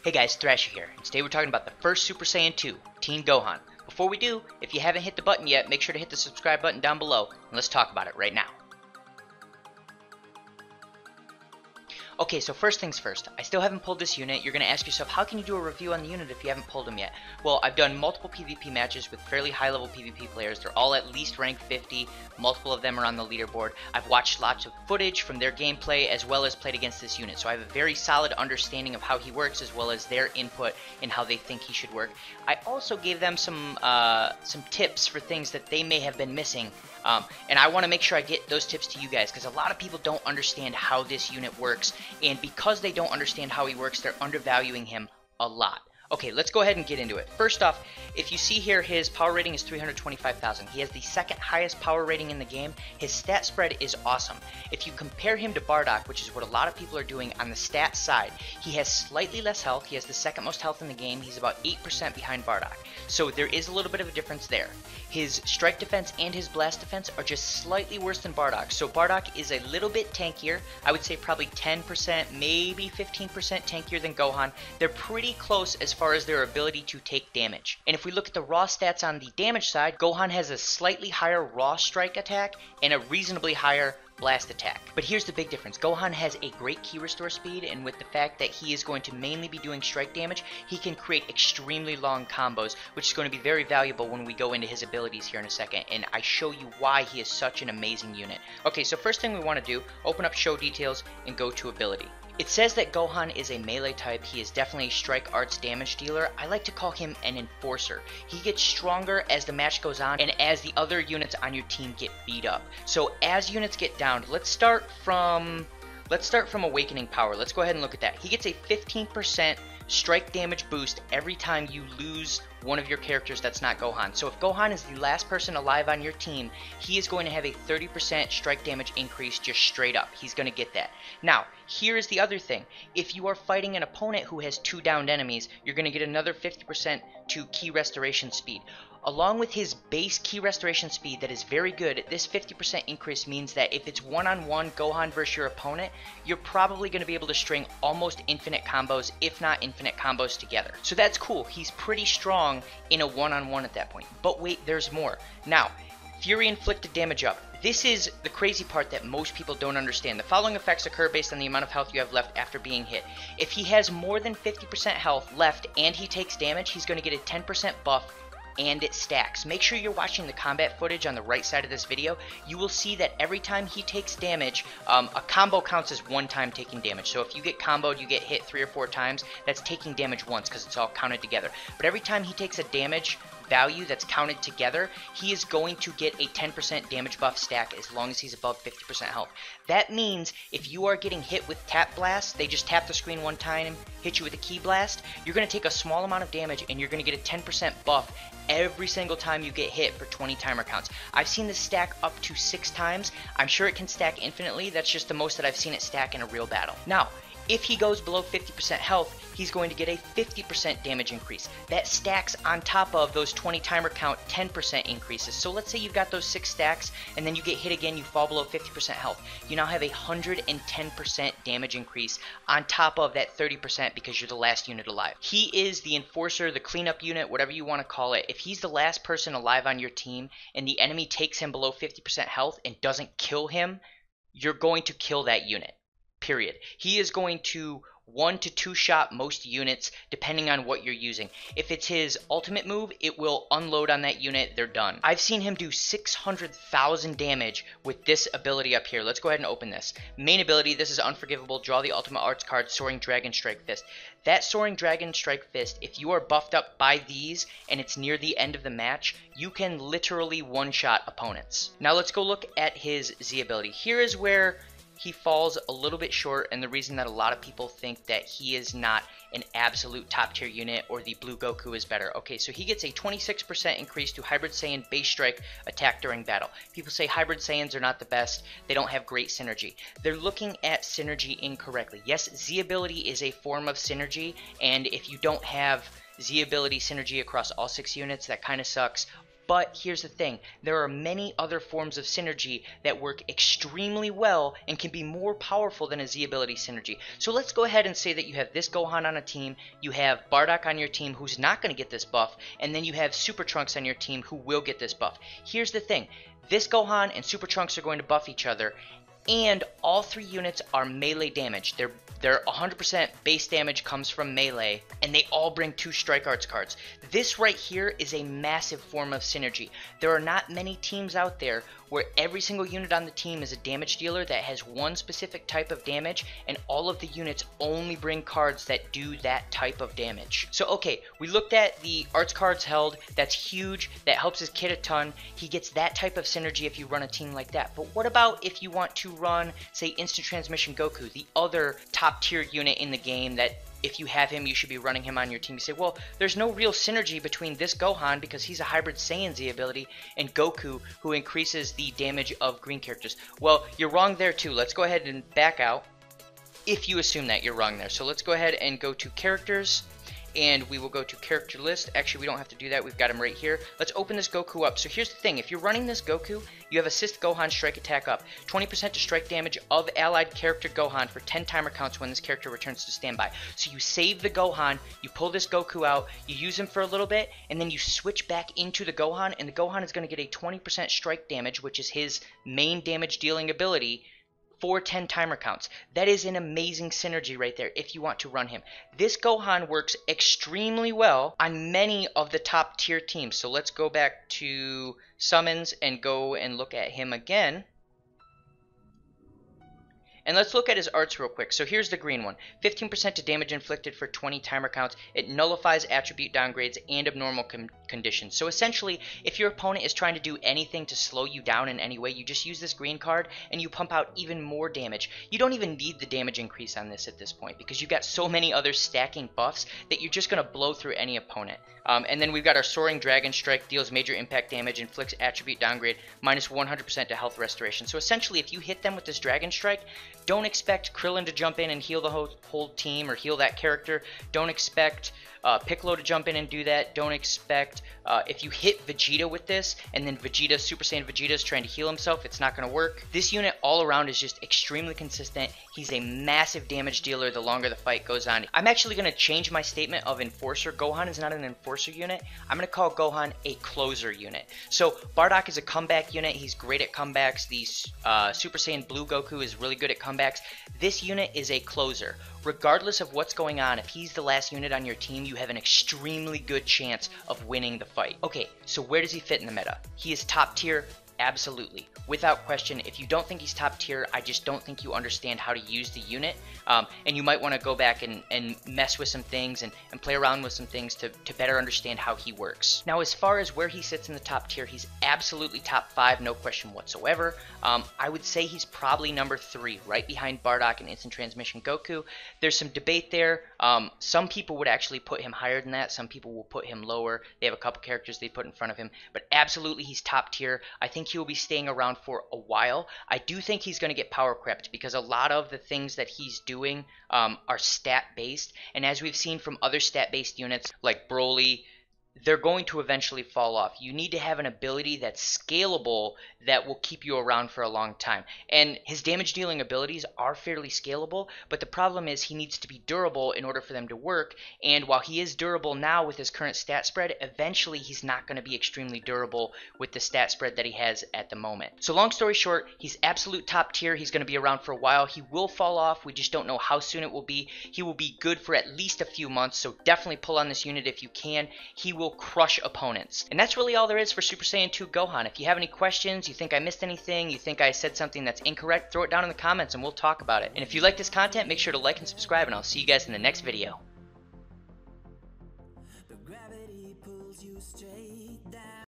Hey guys, Thrasher here, and today we're talking about the first Super Saiyan 2, Teen Gohan. Before we do, if you haven't hit the button yet, make sure to hit the subscribe button down below, and let's talk about it right now. Okay, so first things first, I still haven't pulled this unit. You're going to ask yourself, how can you do a review on the unit if you haven't pulled him yet? Well, I've done multiple PvP matches with fairly high-level PvP players. They're all at least rank 50. Multiple of them are on the leaderboard. I've watched lots of footage from their gameplay as well as played against this unit. So I have a very solid understanding of how he works as well as their input and how they think he should work. I also gave them some tips for things that they may have been missing. And I want to make sure I get those tips to you guys because a lot of people don't understand how this unit works. And because they don't understand how he works, they're undervaluing him a lot. Okay, let's go ahead and get into it. First off, if you see here, his power rating is 325,000. He has the second highest power rating in the game. His stat spread is awesome. If you compare him to Bardock, which is what a lot of people are doing on the stat side, he has slightly less health. He has the second most health in the game. He's about 8% behind Bardock. So there is a little bit of a difference there. His strike defense and his blast defense are just slightly worse than Bardock. So Bardock is a little bit tankier. I would say probably 10%, maybe 15% tankier than Gohan. They're pretty close as far as their ability to take damage. And if we look at the raw stats on the damage side, Gohan has a slightly higher raw strike attack and a reasonably higher blast attack. But here's the big difference. Gohan has a great key restore speed, and with the fact that he is going to mainly be doing strike damage, he can create extremely long combos, which is going to be very valuable when we go into his abilities here in a second, and I show you why he is such an amazing unit. Okay, so first thing we want to do, open up show details and go to ability. It says that Gohan is a melee type. He is definitely a strike arts damage dealer. I like to call him an enforcer. He gets stronger as the match goes on and as the other units on your team get beat up. So as units get downed, let's start from Awakening Power. Let's go ahead and look at that. He gets a 15% strike damage boost every time you lose one of your characters that's not Gohan. So if Gohan is the last person alive on your team, he is going to have a 30% strike damage increase just straight up. He's going to get that. Now, here is the other thing. If you are fighting an opponent who has 2 downed enemies, you're going to get another 50% to key restoration speed. Along with his base key restoration speed that is very good, this 50% increase means that if it's one-on-one Gohan versus your opponent, you're probably going to be able to string almost infinite combos, if not infinite combos together. So that's cool. He's pretty strong in a one-on-one at that point. But wait, there's more. Now, Fury inflicted damage up. This is the crazy part that most people don't understand. The following effects occur based on the amount of health you have left after being hit. If he has more than 50% health left and he takes damage, he's going to get a 10% buff and it stacks. Make sure you're watching the combat footage on the right side of this video. You will see that every time he takes damage, a combo counts as one time taking damage. So if you get comboed, you get hit 3 or 4 times, that's taking damage once because it's all counted together. But every time he takes a damage value that's counted together, he is going to get a 10% damage buff stack as long as he's above 50% health. That means if you are getting hit with tap blast, they just tap the screen one time, hit you with a key blast, you're going to take a small amount of damage and you're going to get a 10% buff every single time you get hit for 20 timer counts. I've seen this stack up to 6 times. I'm sure it can stack infinitely. That's just the most that I've seen it stack in a real battle. Now, if he goes below 50% health, he's going to get a 50% damage increase. That stacks on top of those 20 timer count 10% increases. So let's say you've got those 6 stacks and then you get hit again, you fall below 50% health. You now have a 110% damage increase on top of that 30% because you're the last unit alive. He is the enforcer, the cleanup unit, whatever you want to call it. If he's the last person alive on your team and the enemy takes him below 50% health and doesn't kill him, you're going to kill that unit. Period. He is going to 1 to 2 shot most units depending on what you're using. If it's his ultimate move, it will unload on that unit. They're done. I've seen him do 600,000 damage with this ability up here. Let's go ahead and open this. Main ability, this is Unforgivable. Draw the ultimate arts card, Soaring Dragon Strike Fist. That Soaring Dragon Strike Fist, if you are buffed up by these and it's near the end of the match, you can literally one-shot opponents. Now let's go look at his Z ability. Here is where he falls a little bit short, and the reason that a lot of people think that he is not an absolute top tier unit or the blue Goku is better. Okay, so he gets a 26% increase to Hybrid Saiyan base strike attack during battle. People say Hybrid Saiyans are not the best, they don't have great synergy. They're looking at synergy incorrectly. Yes, Z ability is a form of synergy, and if you don't have Z ability synergy across all 6 units, that kind of sucks. But here's the thing, there are many other forms of synergy that work extremely well and can be more powerful than a Z ability synergy. So let's go ahead and say that you have this Gohan on a team, you have Bardock on your team who's not going to get this buff, and then you have Super Trunks on your team who will get this buff. Here's the thing, this Gohan and Super Trunks are going to buff each other, and all three units are melee damage. Their 100% base damage comes from melee, and they all bring 2 Strike Arts cards. This right here is a massive form of synergy. There are not many teams out there where every single unit on the team is a damage dealer that has one specific type of damage, and all of the units only bring cards that do that type of damage. So okay, we looked at the arts cards held. That's huge. That helps his kit a ton. He gets that type of synergy if you run a team like that. But what about if you want to run, say, Instant Transmission Goku, the other top tier unit in the game that if you have him, you should be running him on your team. You say, well, there's no real synergy between this Gohan because he's a hybrid Saiyan Z ability and Goku, who increases the damage of green characters. Well, you're wrong there too. Let's go ahead and back out if you assume that you're wrong there. So let's go ahead and go to characters, and we will go to character list. Actually, we don't have to do that. We've got him right here. Let's open this Goku up. So here's the thing. If you're running this Goku, you have assist Gohan strike attack up. 20% to strike damage of allied character Gohan for 10 timer counts when this character returns to standby. So you save the Gohan, you pull this Goku out, you use him for a little bit, and then you switch back into the Gohan, and the Gohan is going to get a 20% strike damage, which is his main damage dealing ability, for 10 timer counts. That is an amazing synergy right there if you want to run him. This Gohan works extremely well on many of the top tier teams. So let's go back to summons and go and look at him again. And let's look at his arts real quick. So here's the green one. 15% to damage inflicted for 20 timer counts. It nullifies attribute downgrades and abnormal conditions. So essentially, if your opponent is trying to do anything to slow you down in any way, you just use this green card and you pump out even more damage. You don't even need the damage increase on this at this point because you've got so many other stacking buffs that you're just going to blow through any opponent. And then we've got our Soaring Dragon Strike, deals major impact damage, inflicts attribute downgrade, minus 100% to health restoration. So essentially, if you hit them with this Dragon Strike, don't expect Krillin to jump in and heal the whole team or heal that character. Don't expect Piccolo to jump in and do that. Don't expect if you hit Vegeta with this and then Vegeta, Super Saiyan Vegeta is trying to heal himself, it's not going to work. This unit all around is just extremely consistent. He's a massive damage dealer the longer the fight goes on. I'm actually going to change my statement of Enforcer. Gohan is not an Enforcer unit. I'm going to call Gohan a closer unit. So Bardock is a comeback unit. He's great at comebacks. The Super Saiyan Blue Goku is really good at comebacks. This unit is a closer. Regardless of what's going on, if he's the last unit on your team, you have an extremely good chance of winning the fight. Okay, so where does he fit in the meta? He is top tier, absolutely. Without question. If you don't think he's top tier, I just don't think you understand how to use the unit. And you might want to go back and mess with some things and play around with some things to better understand how he works. Now, as far as where he sits in the top tier, he's absolutely top 5, no question whatsoever. I would say he's probably number 3, right behind Bardock and Instant Transmission Goku. There's some debate there. Some people would actually put him higher than that. Some people will put him lower. They have a couple characters they put in front of him. But absolutely, he's top tier. I think he will be staying around for a while. I do think he's going to get power crept because a lot of the things that he's doing are stat based, and as we've seen from other stat based units like Broly, they're going to eventually fall off. You need to have an ability that's scalable that will keep you around for a long time. And his damage dealing abilities are fairly scalable, but the problem is he needs to be durable in order for them to work. And while he is durable now with his current stat spread, eventually he's not going to be extremely durable with the stat spread that he has at the moment. So long story short, he's absolute top tier. He's going to be around for a while. He will fall off. We just don't know how soon it will be. He will be good for at least a few months, so definitely pull on this unit if you can. He will crush opponents. And that's really all there is for Super Saiyan 2 Gohan. If you have any questions, you think I missed anything, you think I said something that's incorrect, throw it down in the comments and we'll talk about it. And if you like this content, make sure to like and subscribe, and I'll see you guys in the next video.